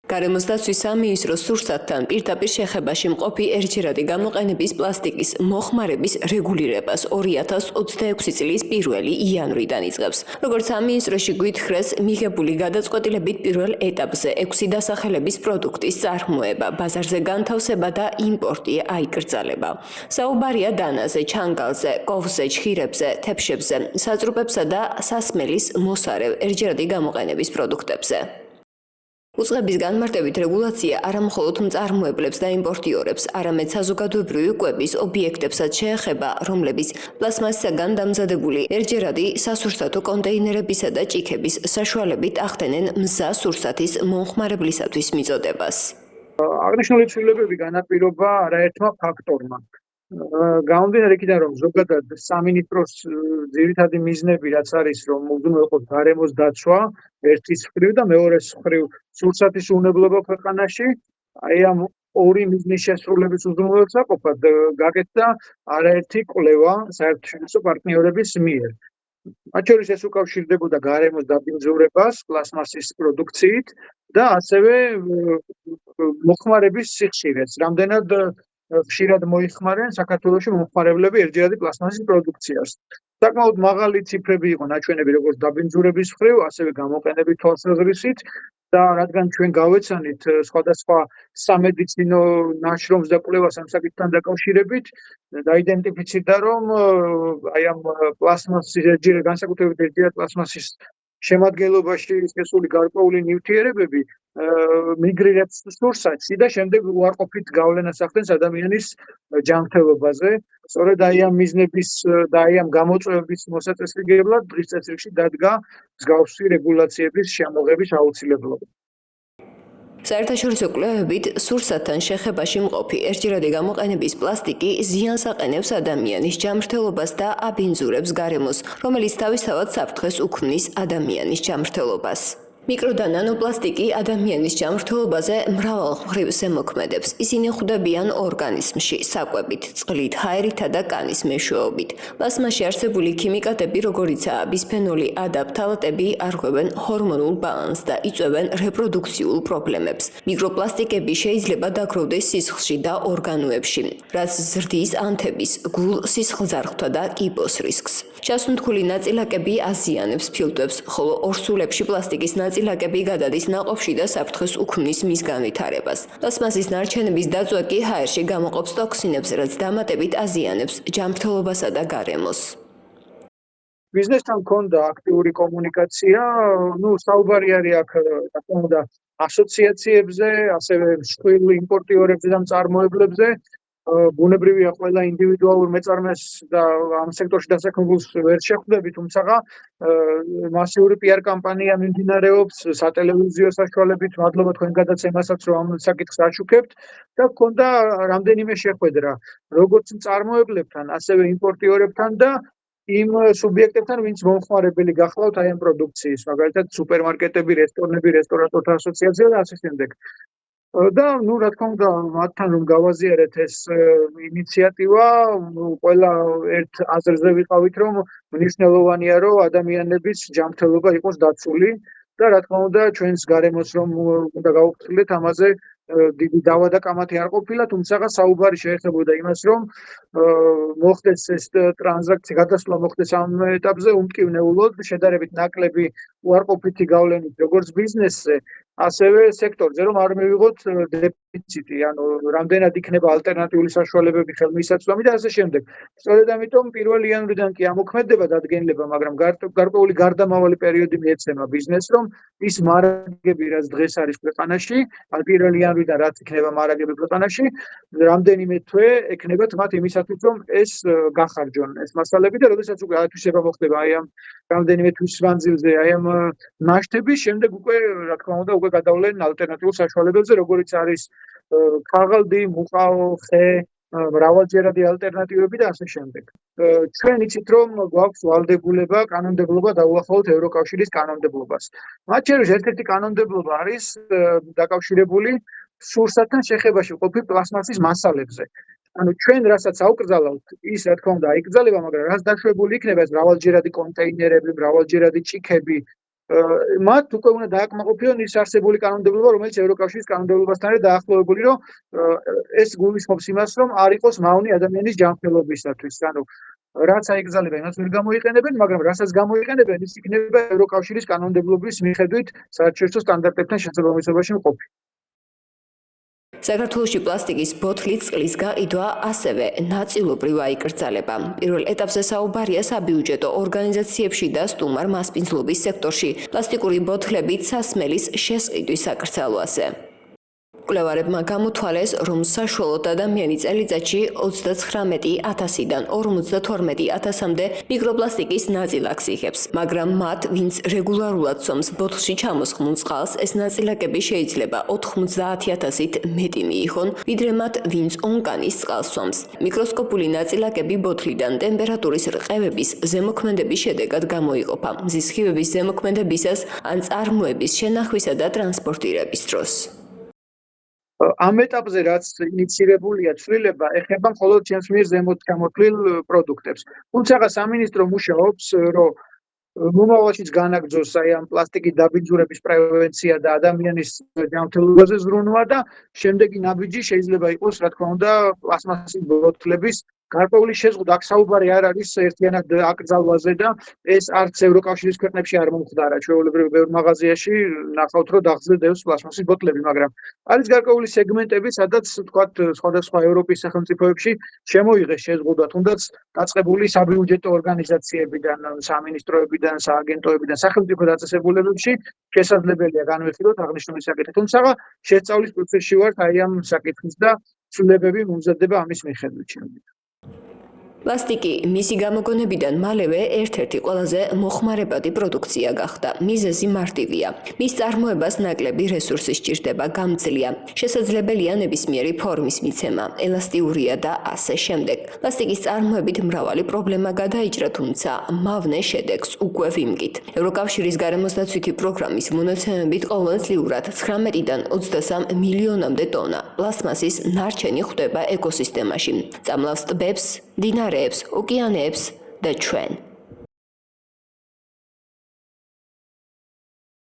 გარემოს დაცვის სამინისტროს სურსათთან პირდაპირ შეხებაში მყოფი ერთჯერადი გამოყენების პლასტიკის მოხმარების რეგულირებას 2026 წლის 1 იანვრიდან იწყებს. როგორც სამინისტროში გვითხრეს, მიღებული გადაწყვეტილებით პირველ ეტაპზე 6 დასახელების პროდუქტის წარმოება, ბაზარზე განთავსება და იმპორტი აიკრძალება. საუბარია დანაზე, ჩანგალზე, კოვზე, ჩხირებზე, თეფშებზე, საწრუპებსა და სასმელის მოსარევ ერთჯერადი გამოყენების პროდუქტებზე. უწყების განმარტებით რეგულაცია არამხოლოდ მწარმოებლებს და იმპორტიორებს, არამედ საზოგადოებრივი კვების ობიექტებსაც შეეხება, რომლებიც პლასმასისაგან დამზადებული ერთჯერადი სასურსათო კონტეინერებისა და ჭიქების საშუალებით ახდენენ მზა სურსათის მომხმარებლისათვის მიწოდებას. აღნიშნული ცვლილებები განაპირობა არაერთმა ფაქტორმა. გამომდინარე იქიდან, რომ ზოგადად სამინისტროს ძირითადი მიზნები რაც არის, რომ უზრუნველყოს გარემოს დაცვა ერთის მხრივ და მეორეს მხრივ სურსათის უნებლობა ქვეყანაში, აი ამ ორი მიზნის შესრულების უზრუნველსაყოფად გაკეთდა არაერთი კვლევა საერთაშორისო პარტნიორების მიერ. მათ შორის ეს უკავშირდებოდა გარემოს დაბინძურებას პლასმასის პროდუქციით და ასევე მოხმარების სიხშირეს. რამდენად ხშირად მოიხმარენ საქართველოში მომხმარებლები ერთჯერადი პლასმასის პროდუქციას. საკმაოდ მაღალი ციფრები იყო ნაჩვენები როგორც დაბინძურების მხრივ, ასევე გამოყენების თვალსაზრისით და რადგან ჩვენ გავეცანით სხვადასხვა სამედიცინო ნაშრომს და კვლევას ამ საკითხთან დაკავშირებით, დაიდენტიფიცირდა, რომ აი ამ პლასმასის განსაკუთრებით ერთჯერადი პლასმასის შემადგენლობაში შესული გარკვეული ნივთიერებები მიგრირებს სურსათში და შემდეგ უარყოფით გავლენას ახდენს ადამიანის ჯანმრთელობაზე. სწორედ აი ამ მიზნების და აი ამ გამოწვევების მოსაწესრიგებლად დღის წესრიგში დადგა მსგავსი რეგულაციების შემოღების აუცილებლობა. საერთაშორისო კვლევებით სურსათთან შეხებაში მყოფი ერთჯერადი გამოყენების პლასტიკი ზიანს აყენებს ადამიანის ჯანმრთელობას და აბინძურებს გარემოს, რომელიც თავისთავად საფრთხეს უქმნის ადამიანის ჯანმრთელობას. მიკრო და ნანოპლასტიკი ადამიანის ჯანმრთელობაზე მრავალ მხრივ ზემოქმედებს. ისინი ხვდებიან ორგანიზმში, საკვებით, წყლით, ჰაერითა და კანის მეშვეობით. პლასმაში არსებული ქიმიკატები, როგორიცაა ბისფენოლი A და ფთალატები, არღვევენ ჰორმონულ ბალანსს და იწვევენ რეპროდუქციულ პრობლემებს. მიკროპლასტიკები შეიძლება დაგროვდეს სისხლში და ორგანოებში, რაც ზრდის ანთების, გულ-სისხლძარღვთა და კიბოს რისკს. ჩასუნთქული ნაწილაკები აზიანებს ფილტვებს, ხოლო ორსულებში პლასტიკის ნაწილაკები გადადის ნაყოფში და საფრთხეს უქმნის მის განვითარებას. პლასმასის ნარჩენების დაწვა კი ჰაერში გამოყოფს ტოქსინებს, რაც დამატებით აზიანებს ჯანმრთელობასა და გარემოს. ბიზნესთან ჰქონდა აქტიური კომუნიკაცია, საუბარი არის აქ თქონდა ასოციაციებზე, ასევე მსხვილ იმპორტიორებზე და მწარმოებლებზე. ბუნებრივია ყველა ინდივიდუალურ მეწარმეს და ამ სექტორში დასაქმებულს ვერ შეხვდები, თუმცა მასიური PR კამპანია მიმდინარეობს სატელევიზიო საშუალებით, მადლობა თქვენ გადაცემასაც, რომ ამ საკითხს აშუქებთ და ჰქონდა რამდენიმე შეხვედრა, როგორც მწარმოებლებთან, ასევე იმპორტიორებთან და იმ სუბიექტებთან, ვინც მომხმარებელი გახლავთ აი ამ პროდუქციის, მაგალითად სუპერმარკეტები, რესტორნები, რესტორატორთა ასოციაცია და ასე შემდეგ. და რა თქმა უნდა, მათთან რომ გავაზიარეთ ეს ინიციატივა, ყველა ერთ აზრზე ვიყავით, რომ მნიშვნელოვანია, რომ ადამიანების ჯანმრთელობა იყოს დაცული და რა თქმა უნდა, ჩვენს გარემოს რომ უნდა გავუფრთხილდეთ, ამაზე დიდი დავა და კამათი არ ყოფილა, თუმცა საუბარი შეეხებოდა იმას, რომ მოხდეს ეს ტრანზაქცია, გადასვლა მოხდეს ამ ეტაპზე უმტკივნეულოდ, შედარებით ნაკლები უარყოფითი გავლენით, როგორც ბიზნესზე, ასევე სექტორზე, რომ არ მივიღოთ დეფიციტი, ანუ რამდენად იქნება ალტერნატიული საშუალებები ხელმისაწვდომი და ასე შემდეგ. სწორედ ამიტომ 1 იანვრიდან კი ამოქმედება დადგენილება, მაგრამ გარკვეული გარდამავალი პერიოდი მიეცემა ბიზნესს, რომ ის მარაგები, რაც დღეს არის ქვეყანაში, 1 იანვრიდან რაც იქნება მარაგები ქვეყანაში, რამდენიმე თვე ექნებათ მათ იმისათვის, რომ ეს გახარჯონ ეს მასალები და როდესაც უკვე ათვისება მოხდება აი ამ რამდენიმე თვის მანძილზე, აი ამ ნაშთების შემდეგ უკვე რა თქმა უნდა უკვე გადავლენ ალტერნატიულ საშუალებებზე, როგორიც არის ქაღალდი, მუყაო, ხე, მრავალჯერადი ალტერნატივები და ასე შემდეგ. ჩვენ იცით, რომ გვაქვს ვალდებულება, კანონმდებლობა დაუახლოვოთ ევროკავშირის კანონმდებლობას. მათ შორის ერთ-ერთი კანონმდებლობა არის დაკავშირებული სურსათთან შეხებაში მყოფი პლასმასის მასალებზე. ანუ ჩვენ რასაც აუკრძალავთ, ის რა თქმა უნდა აიკრძალება, მაგრამ რაც დაშვებული იქნება ეს მრავალჯერადი კონტეინერები, მრავალჯერადი ჭიქები, მათ უკვე უნდა დააკმაყოფილონ ის არსებული კანონმდებლობა, რომელიც ევროკავშირის კანონმდებლობასთან არის დაახლოებული, რომ ეს გულისხმობს იმას, რომ არ იყოს მავნე ადამიანის ჯანმრთელობისათვის. ანუ რაც აიგზავნება, იმას ვერ გამოიყენებენ, მაგრამ რასაც გამოიყენებენ, ის იქნება ევროკავშირის კანონმდებლობის მიხედვით საერთაშორისო სტანდარტებთან შესაბამისობაში მყოფი. საქართველოში პლასტიკის ბოთლის წყლის გაყიდვა ასევე ნაწილობრივ აიკრძალება. პირველ ეტაპზე საუბარია საბიუჯეტო ორგანიზაციებში და სტუმარ მასპინძლობის სექტორში პლასტიკური ბოთლებით სასმელის შესყიდვის საკრძალვაზე. კვლევარებმა გამოთვალეს, რომ საშუალოდ ადამიანი წელიწადში 39,000-დან 52,000-მდე მიკროპლასტიკის ნაწილაკს იღებს, მაგრამ მათ, ვინც რეგულარულად სვამს ბოთლში ჩამოსხმულ წყალს, ეს ნაწილაკები შეიძლება 90,000-ით მეტი მიიღონ, ვიდრე მათ, ვინც ონკანის წყალს სვამს. მიკროსკოპული ნაწილაკები ბოთლიდან ტემპერატურის რყევების ზემოქმედების შედეგად გამოიყოფა, მზის სხივების ზემოქმედებისას ან წარმოების შენახვისა და ტრანსპორტირების დროს. ამ ეტაპზე რაც ინიცირებულია ცვლილება ეხება მხოლოდ ჩემს მიერ ზემოთ გამოთვლილ პროდუქტებს. თუმცა სამინისტრო მუშაობს, რომ მომავალშიც განაგრძოს აი ამ პლასტიკის დაბინძურების პრევენცია და ადამიანის ჯანმრთელობაზე ზრუნვა და შემდეგი ნაბიჯი შეიძლება იყოს, რა თქმა უნდა, პლასტმასის ბოთლების გარკვეული შეზღუდვა. აქ საუბარი არ არის ერთიანად აკრძალვაზე და ეს არც ევროკავშირის ქვეყნებში არ მომხდარა. ჩვეულებრივ ბევრ მაღაზიაში ნახავთ, რომ დახსნედებს პლასტმასის ბოთლები, მაგრამ არის გარკვეული სეგმენტები, სადაც თქვათ სხვადასხვა ევროპის სახელმწიფოებში შემოიღეს შეზღუდვა, თუნდაც დაწყებული საბიუჯეტო ორგანიზაციებიდან, სამინისტროებიდან, სააგენტოებიდან, სახელმწიფო დაწესებულებებში შესაძლებელია განვიხილოთ აღნიშნული საკითხი. თუმცა შესწავლის პროცესში ვართ აი ამ საკითხის და ცვლილებები მომზადდება ამის მიხედვით შემდეგ. პლასტიკი მისი გამოგონებიდან მალევე ერთ-ერთი ყველაზე მოხმარებადი პროდუქცია გახდა. მიზეზი მარტივია. მის წარმოებას ნაკლები რესურსი სჭირდება, გამძლეა. შესაძლებელია ნებისმიერი ფორმის მიცემა, ელასტიურია და ასე შემდეგ. პლასტიკის წარმოებით მრავალი პრობლემა გადაიჭრა, თუმცა მავნე შედეგს უკვე ვიმგით. ევროკავშირის გარემოსდაცვითი პროგრამის მონაცემებით ყოველწლიურად 19-დან 23 მილიონამდე ტონა პლასტმასის ნარჩენი ხვდება ეკოსისტემაში. წამლავს ტბებს, მდინარეებს, ოკეანეებს და ჩვენ.